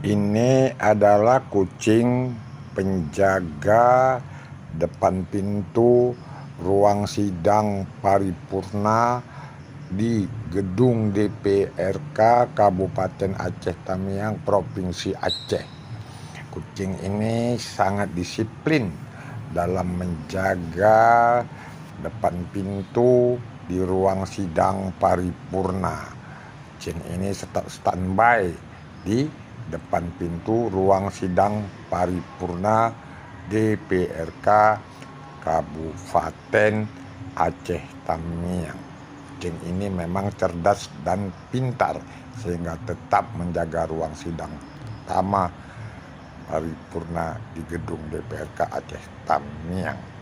Ini adalah kucing penjaga depan pintu ruang sidang paripurna di gedung DPRK Kabupaten Aceh Tamiang, Provinsi Aceh. Kucing ini sangat disiplin dalam menjaga depan pintu di ruang sidang paripurna. Kucing ini tetap standby di depan pintu ruang sidang paripurna DPRK Kabupaten Aceh Tamiang. Kucing ini memang cerdas dan pintar sehingga tetap menjaga ruang sidang utama paripurna di gedung DPRK Aceh Tamiang.